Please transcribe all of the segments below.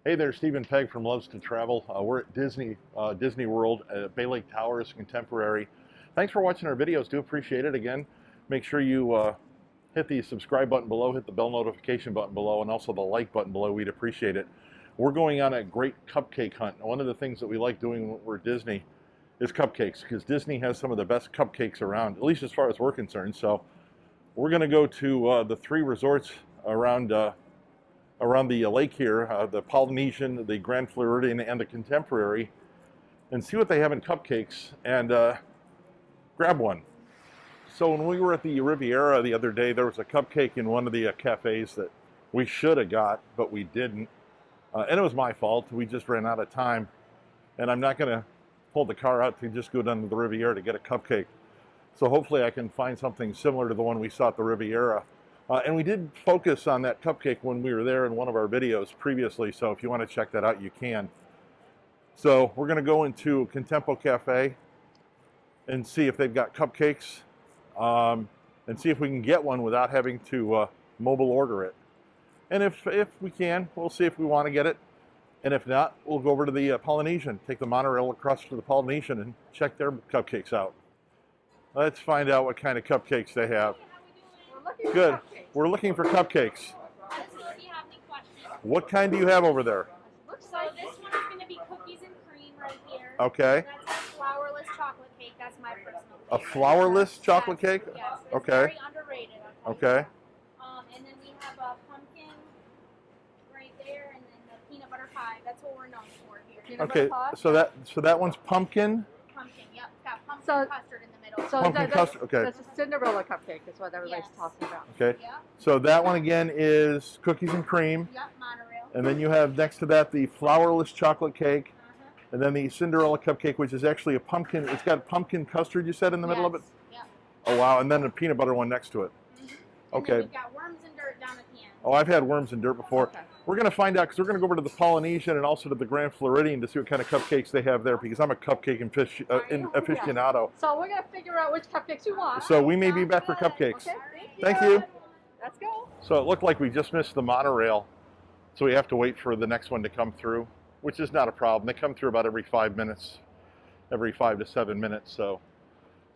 Hey there, Stephen Pegg from Loves to Travel. We're at Disney World at Bay Lake Towers Contemporary. Thanks for watching our videos. Do appreciate it. Again, make sure you hit the subscribe button below, hit the bell notification button below, and also the like button below. We'd appreciate it. We're going on a great cupcake hunt. One of the things that we like doing when we're at Disney is cupcakes, because Disney has some of the best cupcakes around, at least as far as we're concerned. So we're going to go to the 3 resorts around the lake here, the Polynesian, the Grand Floridian, and the Contemporary, and see what they have in cupcakes and grab one. So when we were at the Riviera the other day, there was a cupcake in one of the cafes that we should have got, but we didn't. And it was my fault. We just ran out of time. And I'm not going to pull the car out to just go down to the Riviera to get a cupcake. So hopefully I can find something similar to the one we saw at the Riviera. And we did focus on that cupcake when we were there in one of our videos previously. So if you want to check that out, you can. So we're going to go into Contempo Cafe and see if they've got cupcakes. And see if we can get one without having to mobile order it. And if we can, we'll see if we want to get it. And if not, we'll go over to the Polynesian, take the monorail across to the Polynesian and check their cupcakes out. Let's find out what kind of cupcakes they have. Good. We're looking for cupcakes. What kind do you have over there? So this one is going to be cookies and cream right here. Okay. That's a flourless chocolate cake. That's my personal favorite. A flourless chocolate cake? Yes. It's okay. Very underrated. Okay. And then we have a pumpkin right there, and then the peanut butter pie. That's what we're known for here. Okay. So that one's pumpkin. Pumpkin. Yep. It's got pumpkin custard in the middle. So pumpkin custard. Okay. That's a Cinderella cupcake. Is what everybody's talking about. Okay. Yep. So that one again is cookies and cream. Yep. Monorail. And then you have next to that the flourless chocolate cake. And then the Cinderella cupcake, which is actually a pumpkin. It's got pumpkin custard, you said, in the middle of it? Yep. Oh, wow. And then a peanut butter one next to it. Okay. And then we've got worms and dirt down at the end. Oh, I've had worms and dirt before. Okay. We're going to find out, because we're going to go over to the Polynesian and also to the Grand Floridian to see what kind of cupcakes they have there, because I'm a cupcake aficionado. So we're going to figure out which cupcakes you want. So we may be back for cupcakes. Okay. Thank you. Let's go. So it looked like we just missed the monorail, so we have to wait for the next one to come through, which is not a problem. They come through about every 5 minutes, every 5 to 7 minutes. So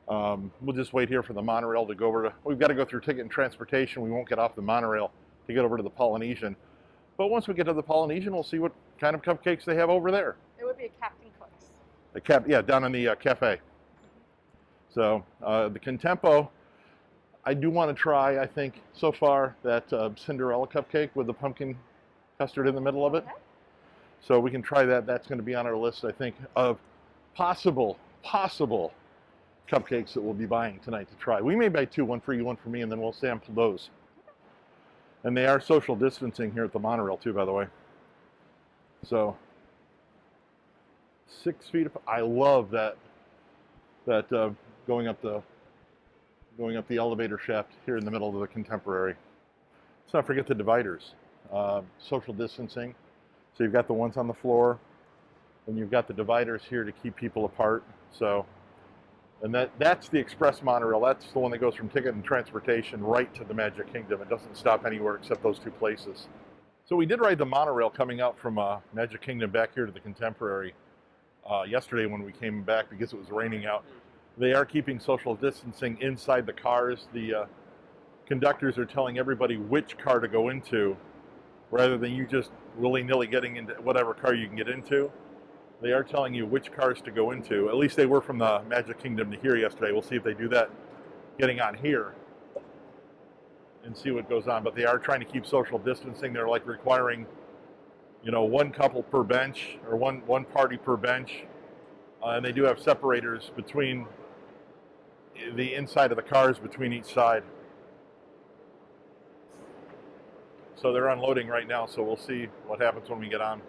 we'll just wait here for the monorail to go over to, we've got to go through ticket and transportation. We won't get off the monorail to get over to the Polynesian. But once we get to the Polynesian, we'll see what kind of cupcakes they have over there. It would be a Captain Cook's. Yeah, down in the cafe. So the Contempo, I do want to try, I think, so far, that Cinderella cupcake with the pumpkin custard in the middle of it. Okay. So we can try that. That's going to be on our list, I think, of possible cupcakes that we'll be buying tonight to try. We may buy 2, one for you, one for me, and then we'll sample those. And they are social distancing here at the monorail too, by the way. So 6 feet. I love that going up the elevator shaft here in the middle of the Contemporary. Let's not forget the dividers. Social distancing. So you've got the ones on the floor, and you've got the dividers here to keep people apart. So, and that's the express monorail. That's the one that goes from ticket and transportation right to the Magic Kingdom. It doesn't stop anywhere except those 2 places. So we did ride the monorail coming out from Magic Kingdom back here to the Contemporary yesterday when we came back because it was raining out. They are keeping social distancing inside the cars. The conductors are telling everybody which car to go into, rather than you just willy-nilly getting into whatever car you can get into. They are telling you which cars to go into. At least they were from the Magic Kingdom to here yesterday. We'll see if they do that getting on here and see what goes on. But they are trying to keep social distancing. They're like requiring, 1 couple per bench, or one party per bench. And they do have separators between the inside of the cars between each side. So they're unloading right now, so we'll see what happens when we get on.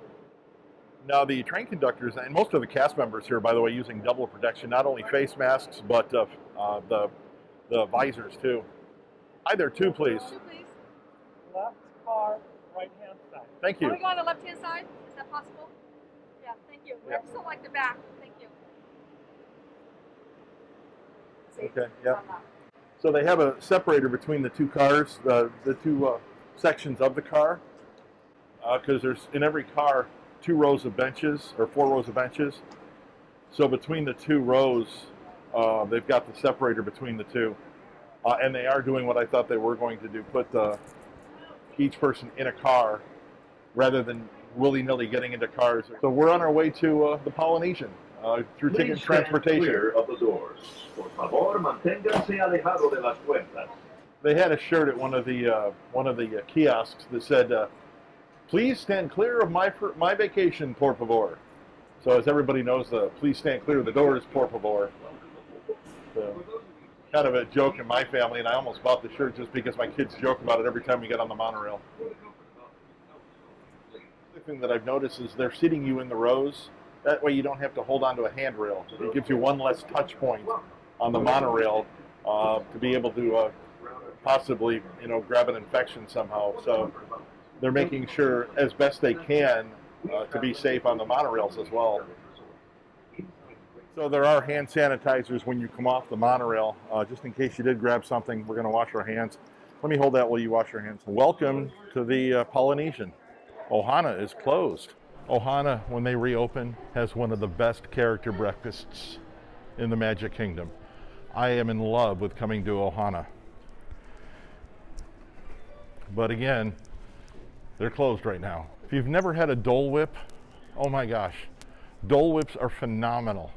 Now the train conductors, and most of the cast members here, by the way, using double protection, not only face masks, but the visors too. Hi there, 2 please. 2, please. Left car, right hand side. Thank you. Are we going on the left-hand side? Is that possible? Yeah, thank you. Yeah. I still like the back. Thank you. Okay, yeah. So they have a separator between the 2 cars, the 2 sections of the car. because there's in every car 2 rows of benches or 4 rows of benches. So between the 2 rows, they've got the separator between the 2. And they are doing what I thought they were going to do, put each person in a car rather than willy-nilly getting into cars. So we're on our way to the Polynesian through ticket transportation. Clear of the doors. Por favor, manténganse alejado de las puertas. They had a shirt at one of the kiosks that said, "Please stand clear of my vacation, por favor." So as everybody knows, "Please stand clear of the doors, por favor." So, kind of a joke in my family, and I almost bought the shirt just because my kids joke about it every time we get on the monorail. The thing that I've noticed is they're seating you in the rows. That way you don't have to hold on to a handrail. It gives you one less touch point on the monorail to be able to possibly, grab an infection somehow. So they're making sure as best they can to be safe on the monorails as well. So there are hand sanitizers when you come off the monorail, just in case you did grab something. We're going to wash our hands. Let me hold that while you wash your hands. Welcome to the Polynesian. Ohana is closed. Ohana, when they reopen, has one of the best character breakfasts in the Magic Kingdom. I am in love with coming to Ohana. But again, they're closed right now. If you've never had a Dole Whip, oh my gosh, Dole Whips are phenomenal.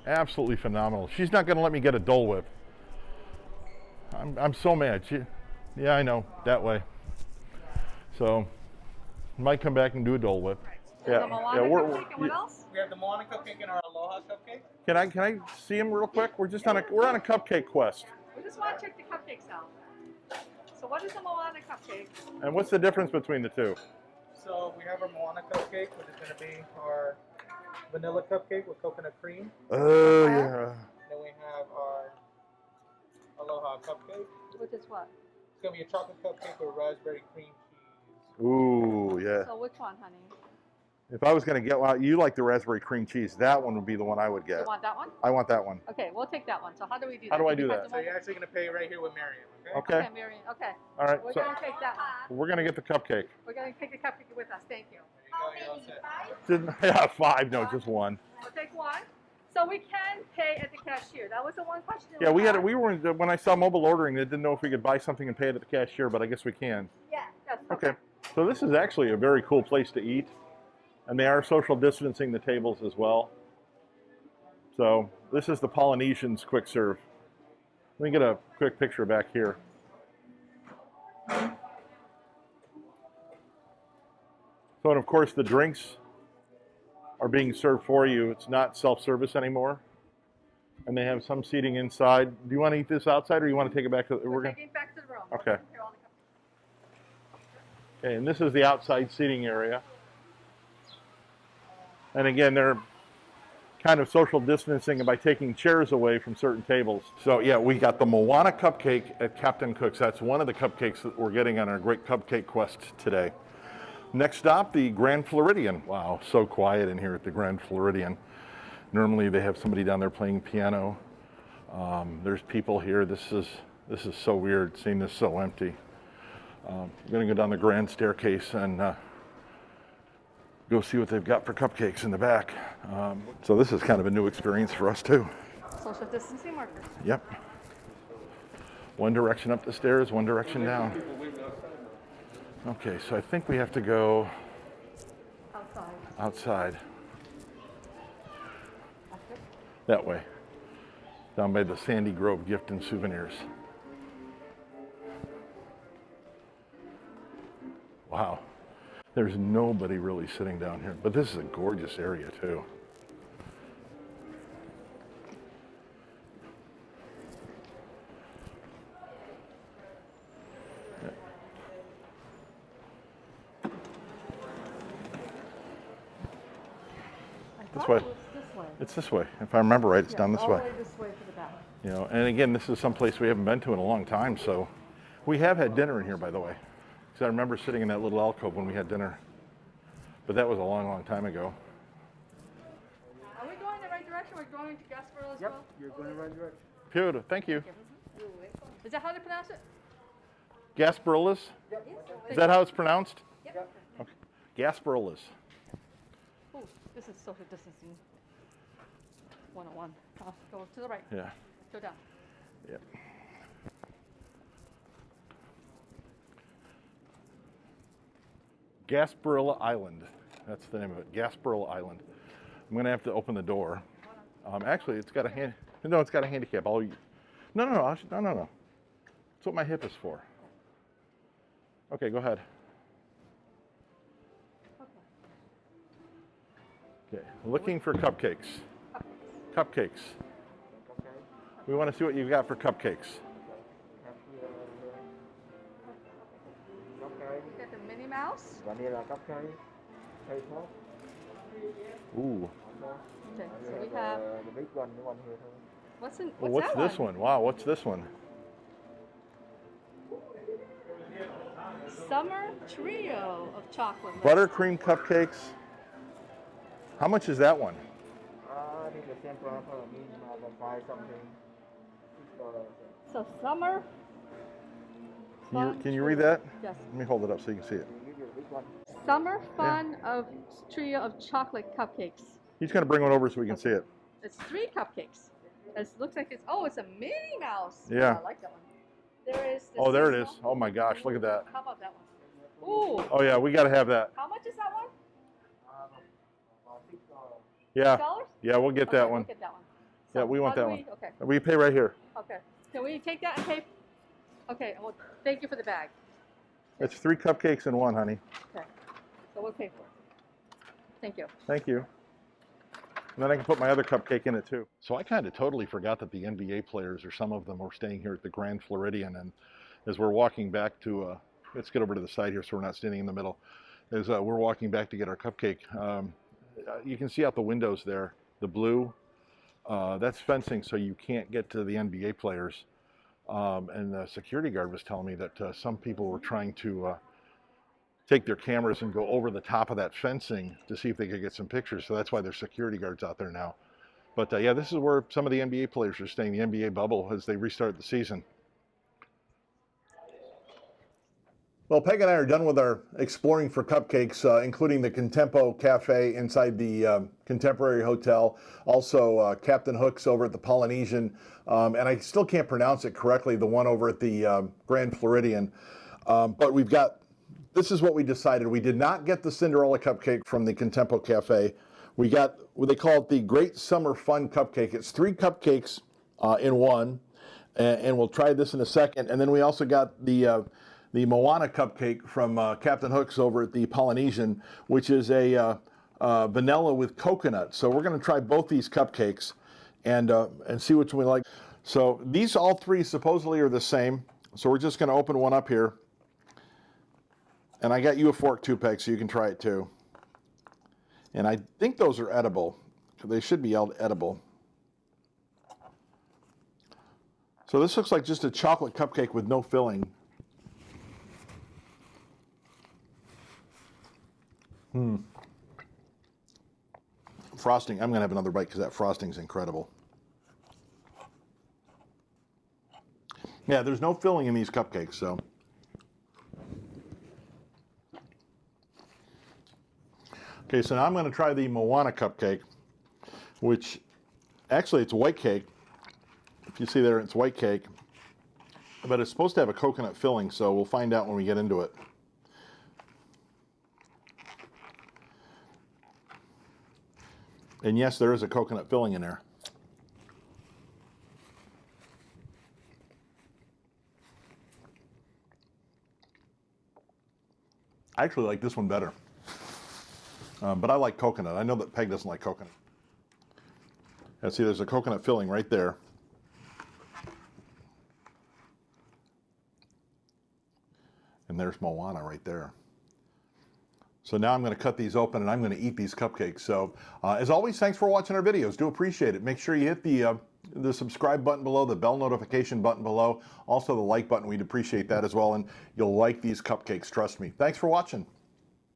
Absolutely phenomenal. She's not going to let me get a Dole Whip. I'm so mad. Yeah, I know, that way. So, might come back and do a Dole Whip. Yeah, What else? We have the Moana cupcake and our Aloha cupcake. Can I see him real quick? We're on a cupcake quest. We just want to check the cupcakes out. So what is a Moana cupcake? And what's the difference between the two? So we have our Moana cupcake, which is going to be our vanilla cupcake with coconut cream. Oh yeah. Then we have our Aloha cupcake. Which is what? It's going to be a chocolate cupcake with raspberry cream cheese. Ooh yeah. So which one, honey? If I was going to get one, you like the raspberry cream cheese. That one would be the one I would get. You want that one? I want that one. Okay, we'll take that one. So how do we do that? How do I do that? So you're actually going to pay right here with Miriam, okay? Okay. Okay, Marion. Okay. All right. We're So going to take that one. we're going to get the cupcake. We're going to take the cupcake with us. Thank you. There you go, you're all set. Yeah, 5. No, just 1. We'll take one. So we can pay at the cashier. That was the one question. Yeah, we were when I saw mobile ordering, they didn't know if we could buy something and pay it at the cashier, but I guess we can. Yeah. Yes. Okay. So this is actually a very cool place to eat. And they are social distancing the tables as well. So this is the Polynesian's quick serve. Let me get a quick picture back here. So, and of course, the drinks are being served for you. It's not self-service anymore. And they have some seating inside. Do you want to eat this outside, or you want to take it back to the... We're taking it back to the room. Okay. Okay, and this is the outside seating area. And again, they're kind of social distancing by taking chairs away from certain tables. So yeah, we got the Moana cupcake at Captain Cook's. That's one of the cupcakes that we're getting on our great cupcake quest today. Next stop, the Grand Floridian. Wow, so quiet in here at the Grand Floridian. Normally they have somebody down there playing piano. There's people here. This is so weird, seeing this so empty. I'm gonna go down the grand staircase and go see what they've got for cupcakes in the back. So this is kind of a new experience for us too. Social distancing markers. Yep. One direction up the stairs, one direction down. Okay, so I think we have to go outside. That way. Down by the Sandy Grove Gift and Souvenirs. Wow. There's nobody really sitting down here, but this is a gorgeous area too. This way. It's this way. If I remember right, it's down this way. All the way this way to the back. You know, and again, this is someplace we haven't been to in a long time, so we have had dinner in here, by the way. Because I remember sitting in that little alcove when we had dinner. But that was a long, long time ago. Are we going the right direction? We're going to Gasparilla as well? You're going in the right direction. Beautiful. Thank you. Is that how to pronounce it? Gasparillas? Is that how it's pronounced? Yep. Okay. Gasparillas. Oh, this is social distancing 101. Go to the right. Yeah. Go down. Yep. Gasparilla Island. That's the name of it. Gasparilla Island. I'm gonna have to open the door. Actually, it's got a hand. No, it's got a handicap. No. That's what my hip is for. Okay, go ahead. Okay, looking for cupcakes. Cupcakes. We want to see what you've got for cupcakes. We got the Minnie Mouse. Vanilla cupcake, cake top. Ooh. Okay, so we have. The big one, the one here. What's in? Well, what's that this one? Wow, what's this one? Summer trio of chocolate. Buttercream cupcakes. How much is that one? I think the same price for me, buy something. $6. So summer. Can you read that? Yes. Let me hold it up so you can see it. Give you a big one. Summer fun of trio of chocolate cupcakes. He's going to bring one over so we can see it. It's 3 cupcakes. It looks like it's it's a Minnie Mouse. Yeah. Oh, I like that one. There is. Oh, there it is. seasonal. Oh my gosh, look at that. How about that one? Ooh. Oh yeah, we got to have that. How much is that one? $6. Yeah. $6? Yeah, we'll get that Okay, one. We'll get that one. Yeah, we want how that do one. Okay. We pay right here. Okay. Can we take that and pay? Okay. Well, thank you for the bag. It's 3 cupcakes in one, honey. Okay. So we'll pay for it. Thank you. Thank you. And then I can put my other cupcake in it too. So I kind of totally forgot that the NBA players, or some of them, were staying here at the Grand Floridian. And as we're walking back to, let's get over to the side here so we're not standing in the middle. As we're walking back to get our cupcake, you can see out the windows there, the blue, that's fencing so you can't get to the NBA players. And the security guard was telling me that some people were trying to take their cameras and go over the top of that fencing to see if they could get some pictures. So that's why there's security guards out there now. But yeah, this is where some of the NBA players are staying, the NBA bubble, as they restart the season. Well, Peg and I are done with our exploring for cupcakes, including the Contempo Cafe inside the Contemporary Hotel, also Captain Hook's over at the Polynesian, and I still can't pronounce it correctly, the one over at the Grand Floridian. But we've got, this is what we decided. We did not get the Cinderella cupcake from the Contempo Cafe. We got what they call it the Great Summer Fun Cupcake. It's 3 cupcakes in one, and we'll try this in a second. And then we also got the Moana cupcake from Captain Hook's over at the Polynesian, which is a vanilla with coconut. So we're going to try both these cupcakes and see which one we like. So these all 3 supposedly are the same. So we're just going to open one up here. And I got you a fork too, Peg, so you can try it too. And I think those are edible. They should be edible. So this looks like just a chocolate cupcake with no filling. Frosting, I'm going to have another bite because that frosting is incredible. Yeah, there's no filling in these cupcakes, so. Okay, so now I'm going to try the Moana cupcake, which actually it's white cake. If you see there, it's white cake, but it's supposed to have a coconut filling, so we'll find out when we get into it. And yes, there is a coconut filling in there. I actually like this one better. But I like coconut. I know that Peg doesn't like coconut. And see, there's a coconut filling right there. And there's Moana right there. So now I'm going to cut these open and I'm going to eat these cupcakes. So as always, thanks for watching our videos. Do appreciate it. Make sure you hit the subscribe button below, the bell notification button below, also the like button. We'd appreciate that as well. And you'll like these cupcakes, trust me. Thanks for watching.